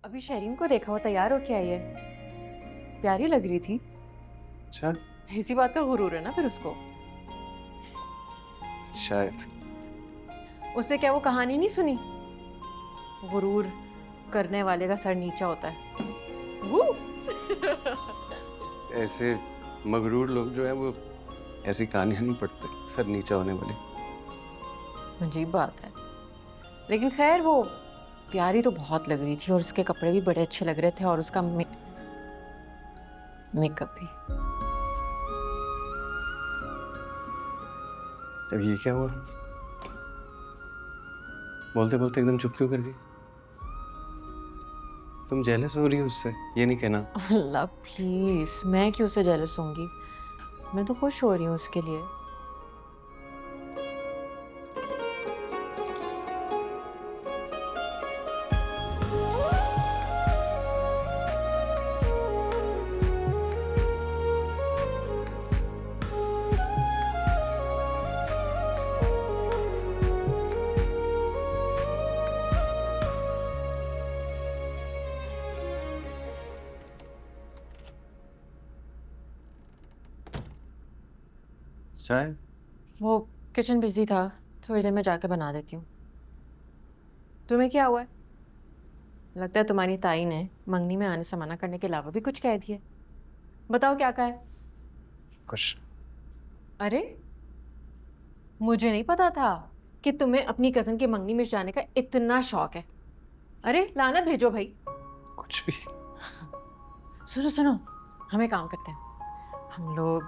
अभी शरीन को देखा, वो तैयार होके आई है। प्यारी लग रही थी। अच्छा। इसी बात का गुरूर है ना फिर उसको। शायद। उसने क्या वो कहानी नहीं सुनी? गुरूर करने वाले का सर नीचा होता है। वो ऐसे मगरूर लोग जो है वो ऐसी कहानियां नहीं पढ़ते, सर नीचा होने वाली। अजीब बात है। लेकिन खैर, वो प्यारी तो बहुत लग रही थी और उसके कपड़े भी बड़े अच्छे लग रहे थे और उसका मेकअप भी। अब ये क्या हुआ? बोलते बोलते एकदम चुप क्यों कर गई? तुम जेलस हो रही हो उससे, ये नहीं कहना। अल्लाह प्लीज, मैं क्यों उससे जेलस होंगी? मैं तो खुश हो रही हूँ उसके लिए। चाय? वो किचन बिजी था, थोड़ी देर में जाके बना देती हूँ। तुम्हें क्या हुआ है? लगता है तुम्हारी ताई ने मंगनी में आने से मना करने के अलावा भी कुछ कह दिया। बताओ क्या कहा है? कुछ। अरे, मुझे नहीं पता था कि तुम्हें अपनी कजन की मंगनी में जाने का इतना शौक है। अरे लानत भेजो भाई। कुछ भी। सुनो सुनो, हमें काम करते हैं। हम लोग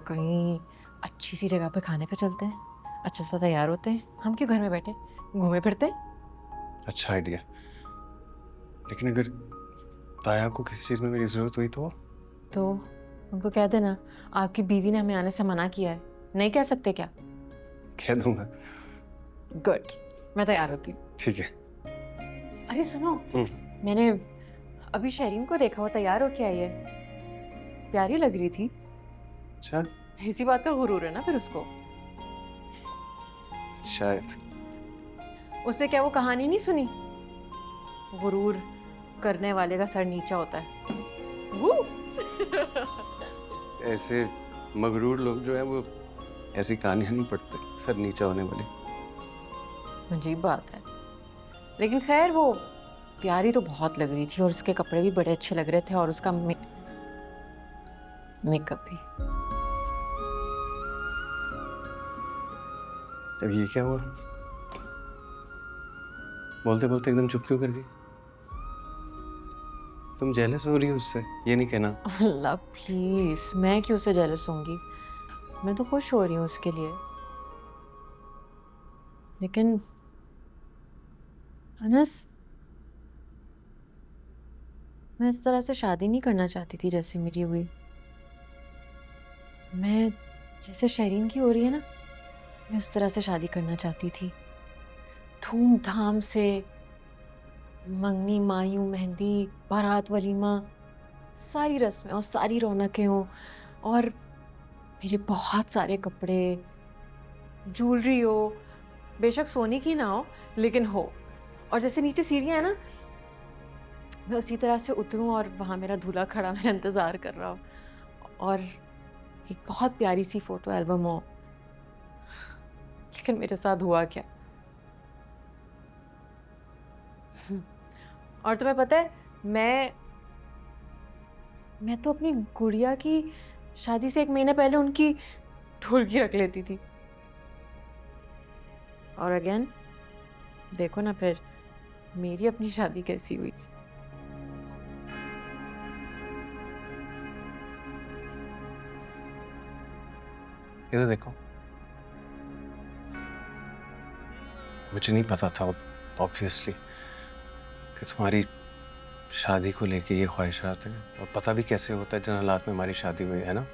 कहीं अच्छी सी जगह पे खाने पे चलते हैं, अच्छे से तैयार होते हैं। हम क्यों घर में बैठे घूमे फिरते हैं? अच्छा आइडिया। लेकिन अगर ताया को किसी चीज में मेरी जरूरत हुई तो उनको कह देना आपकी बीवी ने हमें आने से मना किया है। नहीं कह सकते क्या? कह दूंगा। गुड, मैं तैयार होती हूँ। ठीक है। अरे सुनो, मैंने अभी शरीन को देखा, वो तैयार होके आई है। प्यारी लग रही थी। अच्छा। इसी बात का गुरूर है ना फिर उसको। शायद। उसने क्या वो कहानी नहीं सुनी? गुरूर करने वाले का सर नीचा होता है। वो ऐसे मगरूर लोग जो है वो ऐसी कहानियां नहीं पढ़ते, सर नीचा होने वाली। अजीब बात है। लेकिन खैर, वो प्यारी तो बहुत लग रही थी और उसके कपड़े भी बड़े अच्छे लग रहे थे और उसका मेकअप भी। अब ये क्या हुआ? बोलते बोलते एकदम चुप क्यों कर गई? तुम जेलस हो रही हो उससे, ये नहीं कहना। अल्लाह प्लीज, मैं क्यों उससे जेलस होंगी? मैं तो खुश हो रही हूँ उसके लिए। लेकिन अनस, मैं इस तरह से शादी नहीं करना चाहती थी जैसे मेरी हुई। मैं जैसे शरीन की हो रही है ना, मैं उस तरह से शादी करना चाहती थी। धूमधाम से मंगनी, मायूं, मेहंदी, बारात, वलीमा, सारी रस्में और सारी रौनकें हों, और मेरे बहुत सारे कपड़े, ज्वेलरी हो, बेशक सोने की ना हो लेकिन हो। और जैसे नीचे सीढ़ियाँ है ना, मैं उसी तरह से उतरूं और वहां मेरा दूल्हा खड़ा मेरा इंतजार कर रहा हो, और एक बहुत प्यारी सी फोटो एल्बम हो। लेकिन मेरे साथ हुआ क्या? और तुम्हें पता है, मैं तो अपनी गुड़िया की शादी से 1 महीने पहले उनकी ढोलकी रख लेती थी। और अगेन देखो ना फिर मेरी अपनी शादी कैसी हुई। इधर देखो। मुझे नहीं पता था ऑब्वियसली कि तुम्हारी शादी को लेके ये ख्वाहिशात हैं, और पता भी कैसे होता है जिन हालात में हमारी शादी हुई है ना।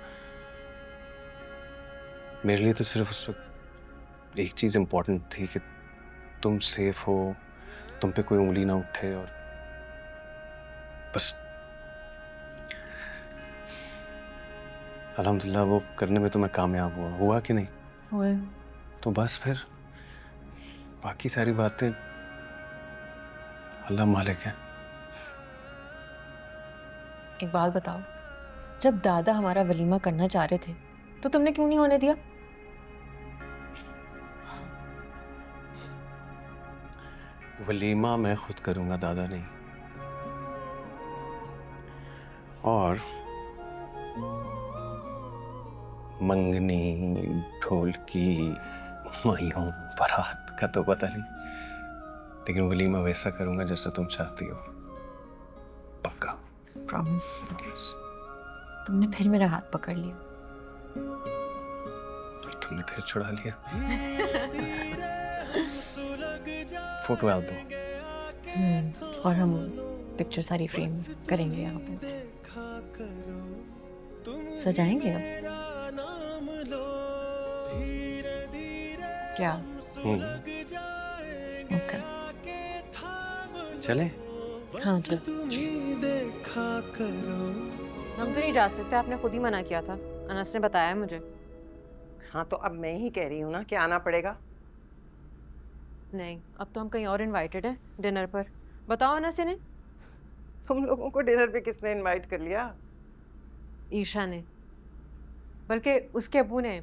मेरे लिए तो सिर्फ उस वक्त एक चीज इंपॉर्टेंट थी कि तुम सेफ हो, तुम पे कोई उंगली ना उठे, और बस अल्हम्दुलिल्लाह वो करने में तो मैं कामयाब हुआ कि नहीं? हुए। तो बस फिर बाकी सारी बातें अल्लाह मालिक है। एक बात बताओ, जब दादा हमारा वलीमा करना चाह रहे थे तो तुमने क्यों नहीं होने दिया? वलीमा मैं खुद करूंगा, दादा नहीं। और मंगनी, ढोलकी, मायूं, बारात का तो पता नहीं, लेकिन वलीमा वैसा करूंगा जैसा तुम चाहती हो, पक्का। प्रॉमिस। तुमने फिर मेरा हाथ पकड़ लिया और तुमने फिर छुड़ा लिया। Photo album. और हम पिक्चर सारी फ्रेम करेंगे यहाँ पे, सजाएंगे अब। क्या? ओके, चले? हाँ चल। हम तो नहीं जा सकते, आपने खुद ही मना किया था, अनस ने बताया है मुझे। हाँ तो अब मैं ही कह रही हूँ ना कि आना पड़ेगा। नहीं, अब तो हम कहीं और इनवाइटेड है डिनर पर। बताओ अनस इन्हें। तुम लोगों को डिनर पे किसने इनवाइट कर लिया? ईशा ने, बल्कि उसके अब्बू ने।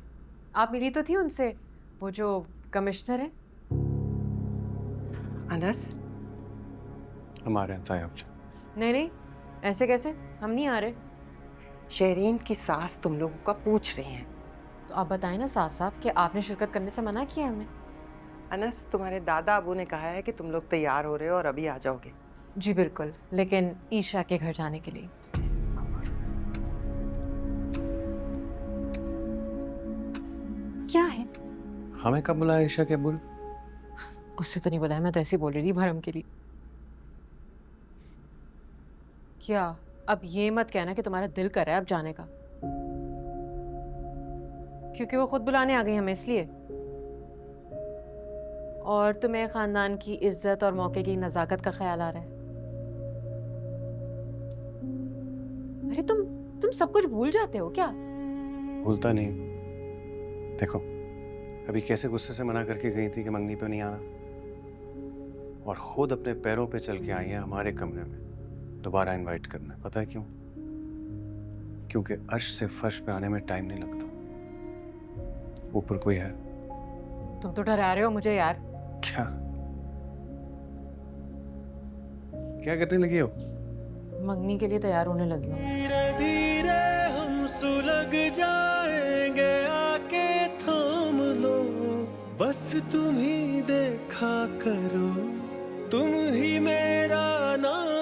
आप मिली तो थी उनसे, वो जो कमिश्नर है। अनस, हमारे यहाँ था। नहीं नहीं, ऐसे कैसे? हम नहीं आ रहे। शेरीन की सास तुम लोगों का पूछ रही हैं। तो आप बताएं ना साफ साफ कि आपने शिरकत करने से मना किया हमें। अनस, तुम्हारे दादा अबू ने कहा है कि तुम लोग तैयार हो रहे हो और अभी आ जाओगे। जी बिल्कुल, लेकिन ईशा के घर जाने के लिए। क्या है? हमें कब बुलाया ईशा के अब्बू ने? उससे तो नहीं बुलाया, मैं तो ऐसे ही बोल रही थी भरम के लिए। क्या? अब ये मत कहना कि तुम्हारा दिल कर रहा है अब जाने का, क्योंकि वो खुद बुलाने आ गई हमें इसलिए। और तुम्हें खानदान की इज्जत और मौके की नजाकत का ख्याल आ रहा है। अरे तुम सब कुछ भूल जाते हो क्या? भूलता नहीं। देखो, अभी कैसे गुस्से से मना करके गई थी कि मंगनी पे नहीं आना, और खुद अपने पैरों पे चल के आई है हमारे कमरे में दोबारा इनवाइट करना है। पता है क्यों? क्योंकि अर्श से फर्श पे आने में टाइम नहीं लगता। ऊपर कोई है। तुम तो डरा रहे हो मुझे यार। क्या क्या करने लगी हो? मंगनी के लिए तैयार होने लगी हूँ। धीरे धीरे हम सुलग जाएंगे, आके थाम लो, बस तुम ही देखा करो, तुम ही मेरा नाम